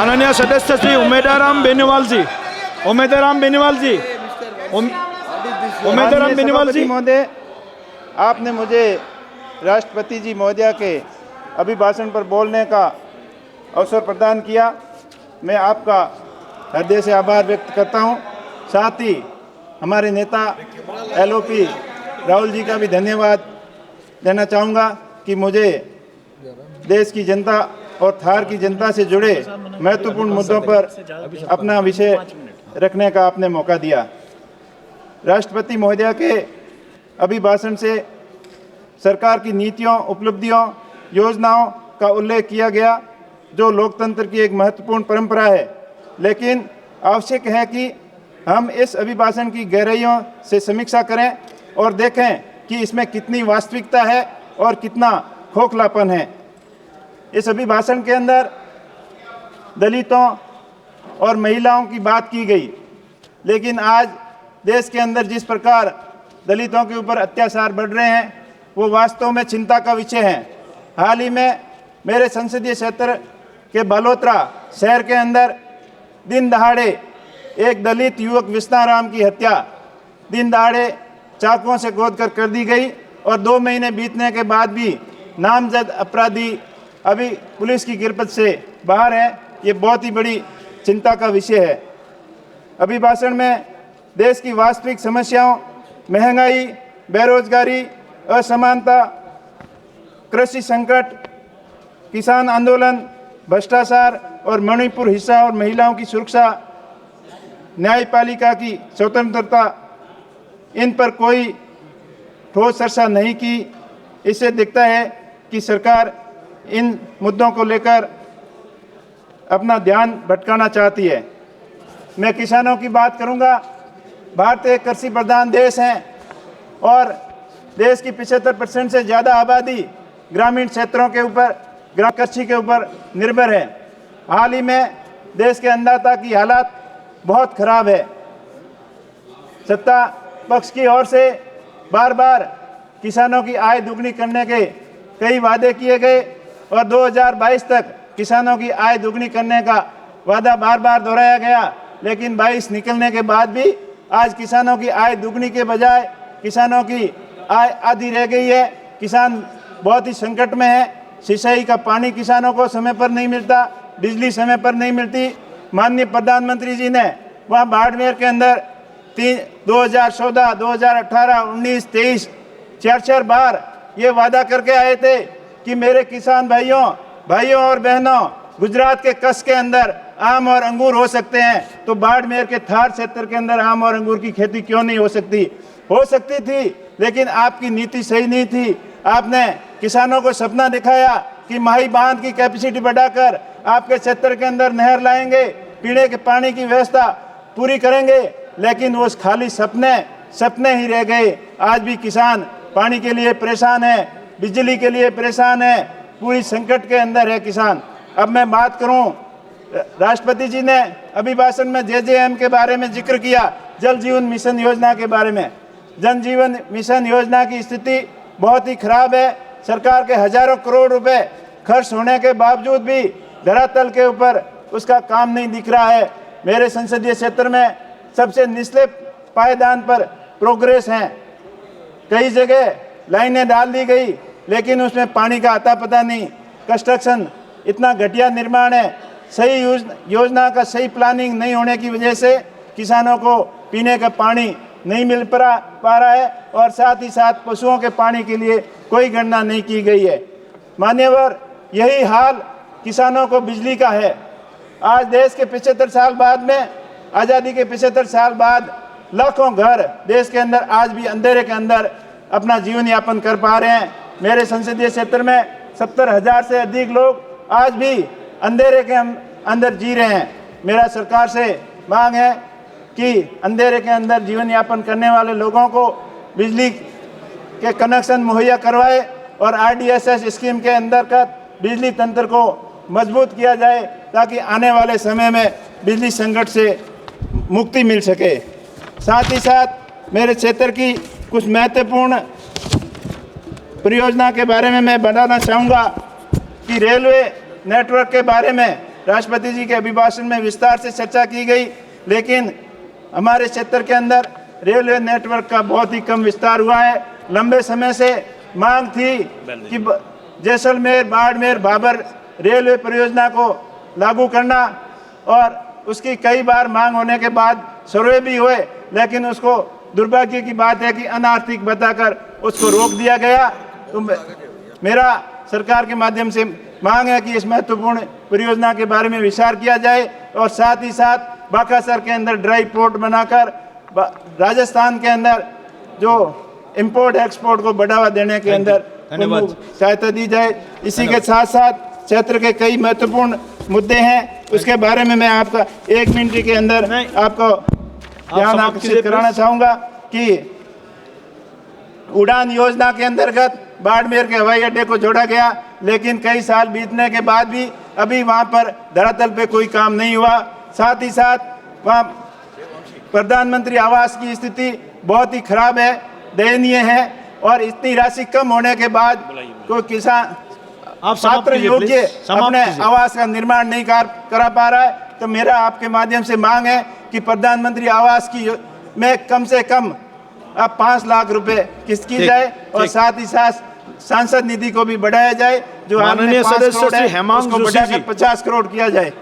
माननीय सदस्य श्री उमेदराम बेनीवाल जी, उमेदराम बेनीवाल जी, उमेदराम बेनीवाल जी महोदय, आपने मुझे राष्ट्रपति जी महोदया के अभिभाषण पर बोलने का अवसर प्रदान किया। मैं आपका हृदय से आभार व्यक्त करता हूं। साथ ही हमारे नेता LOP राहुल जी का भी धन्यवाद देना चाहूँगा कि मुझे देश की जनता और थार की जनता से जुड़े महत्वपूर्ण मुद्दों पर अपना विषय रखने का आपने मौका दिया। राष्ट्रपति महोदया के अभिभाषण से सरकार की नीतियों, उपलब्धियों, योजनाओं का उल्लेख किया गया, जो लोकतंत्र की एक महत्वपूर्ण परंपरा है। लेकिन आवश्यक है कि हम इस अभिभाषण की गहराइयों से समीक्षा करें और देखें कि इसमें कितनी वास्तविकता है और कितना खोखलापन है। इस अभिभाषण के अंदर दलितों और महिलाओं की बात की गई, लेकिन आज देश के अंदर जिस प्रकार दलितों के ऊपर अत्याचार बढ़ रहे हैं वो वास्तव में चिंता का विषय है। हाल ही में मेरे संसदीय क्षेत्र के बलोत्रा शहर के अंदर दिन दहाड़े एक दलित युवक विष्णाराम की हत्या दिन दहाड़े चाकुओं से गोद कर दी गई और 2 महीने बीतने के बाद भी नामजद अपराधी अभी पुलिस की गिरफ्त से बाहर है। ये बहुत ही बड़ी चिंता का विषय है। अभिभाषण में देश की वास्तविक समस्याओं, महंगाई, बेरोजगारी, असमानता, कृषि संकट, किसान आंदोलन, भ्रष्टाचार और मणिपुर हिंसा और महिलाओं की सुरक्षा, न्यायपालिका की स्वतंत्रता, इन पर कोई ठोस चर्चा नहीं की। इससे दिखता है कि सरकार इन मुद्दों को लेकर अपना ध्यान भटकाना चाहती है। मैं किसानों की बात करूंगा। भारत एक कृषि प्रधान देश है और देश की 75% से ज़्यादा आबादी ग्रामीण क्षेत्रों के ऊपर, कृषि के ऊपर निर्भर है। हाल ही में देश के अन्नदाता की हालत बहुत खराब है। सत्ता पक्ष की ओर से बार बार किसानों की आय दुगनी करने के कई वादे किए गए और 2022 तक किसानों की आय दुगनी करने का वादा बार बार दोहराया गया, लेकिन 22 निकलने के बाद भी आज किसानों की आय दुगनी के बजाय किसानों की आय आधी रह गई है। किसान बहुत ही संकट में है। सिंचाई का पानी किसानों को समय पर नहीं मिलता, बिजली समय पर नहीं मिलती। माननीय प्रधानमंत्री जी ने वहाँ बाड़मेर के अंदर 2014, 2018, 19, 23 4 बार ये वादा करके आए थे कि मेरे किसान भाइयों और बहनों, गुजरात के कच्छ के अंदर आम और अंगूर हो सकते हैं, तो बाड़मेर के थार क्षेत्र के अंदर आम और अंगूर की खेती क्यों नहीं हो सकती? हो सकती थी, लेकिन आपकी नीति सही नहीं थी। आपने किसानों को सपना दिखाया कि माही बांध की कैपेसिटी बढ़ाकर आपके क्षेत्र के अंदर नहर लाएंगे, पीने के पानी की व्यवस्था पूरी करेंगे, लेकिन वो खाली सपने ही रह गए। आज भी किसान पानी के लिए परेशान है, बिजली के लिए परेशान है, पूरी संकट के अंदर है किसान। अब मैं बात करूं, राष्ट्रपति जी ने अभिभाषण में JJM के बारे में जिक्र किया, जल जीवन मिशन योजना के बारे में। जल जीवन मिशन योजना की स्थिति बहुत ही खराब है। सरकार के हजारों करोड़ रुपए खर्च होने के बावजूद भी धरातल के ऊपर उसका काम नहीं दिख रहा है। मेरे संसदीय क्षेत्र में सबसे निचले पायदान पर प्रोग्रेस हैं। कई जगह लाइनें डाल दी गई, लेकिन उसमें पानी का अता पता नहीं। कंस्ट्रक्शन इतना घटिया निर्माण है, सही योजना का सही प्लानिंग नहीं होने की वजह से किसानों को पीने का पानी नहीं मिल पा रहा है और साथ ही साथ पशुओं के पानी के लिए कोई गणना नहीं की गई है। मान्यवर, यही हाल किसानों को बिजली का है। आज देश के 75 साल बाद में, आज़ादी के 75 साल बाद लाखों घर देश के अंदर आज भी अंधेरे के अंदर अपना जीवन यापन कर पा रहे हैं। मेरे संसदीय क्षेत्र में 70,000 से अधिक लोग आज भी अंधेरे के अंदर जी रहे हैं। मेरा सरकार से मांग है कि अंधेरे के अंदर जीवन यापन करने वाले लोगों को बिजली के कनेक्शन मुहैया करवाए और RDSS स्कीम के अंतर्गत बिजली तंत्र को मजबूत किया जाए, ताकि आने वाले समय में बिजली संकट से मुक्ति मिल सके। साथ ही साथ मेरे क्षेत्र की कुछ महत्वपूर्ण परियोजना के बारे में मैं बताना चाहूँगा कि रेलवे नेटवर्क के बारे में राष्ट्रपति जी के अभिभाषण में विस्तार से चर्चा की गई, लेकिन हमारे क्षेत्र के अंदर रेलवे नेटवर्क का बहुत ही कम विस्तार हुआ है। लंबे समय से मांग थी कि जैसलमेर, बाड़मेर, भाबर रेलवे परियोजना को लागू करना, और उसकी कई बार मांग होने के बाद सर्वे भी हुए, लेकिन उसको दुर्भाग्य की बात है कि अनार्थिक बताकर उसको रोक दिया गया। तो मेरा सरकार के माध्यम से मांग है कि इस महत्वपूर्ण परियोजना के बारे में विचार किया जाए, और साथ ही साथ बाकासर के अंदर ड्राई पोर्ट बनाकर राजस्थान के अंदर जो इंपोर्ट एक्सपोर्ट को बढ़ावा देने के अंदर सहायता दी जाए। इसी के साथ साथ क्षेत्र के कई महत्वपूर्ण मुद्दे हैं, उसके बारे में मैं आपका 1 मिनट के अंदर आपको ध्यान आकर्षित कराना चाहूँगा कि उड़ान योजना के अंतर्गत बाड़मेर के हवाई अड्डे को जोड़ा गया, लेकिन कई साल बीतने के बाद भी अभी वहाँ पर धरातल पे कोई काम नहीं हुआ। साथ ही साथ वहाँ प्रधानमंत्री आवास की स्थिति बहुत ही खराब है, दयनीय है, और इतनी राशि कम होने के बाद कोई किसान पात्र योग्य अपने आवास का निर्माण नहीं करा पा रहा है। तो मेरा आपके माध्यम से मांग है कि प्रधानमंत्री आवास की में कम से कम अब 5 लाख रुपए किस्त की जाए, और साथ ही साथ सांसद निधि को भी बढ़ाया जाए, जो माननीय सदस्य श्री हेमांग उसको जोशी बढ़ाकर 50 करोड़ किया जाए।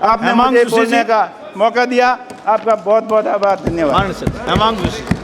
आपने मुझे बोलने का मौका दिया, आपका बहुत बहुत आभार, धन्यवाद। हेमांग जोशी।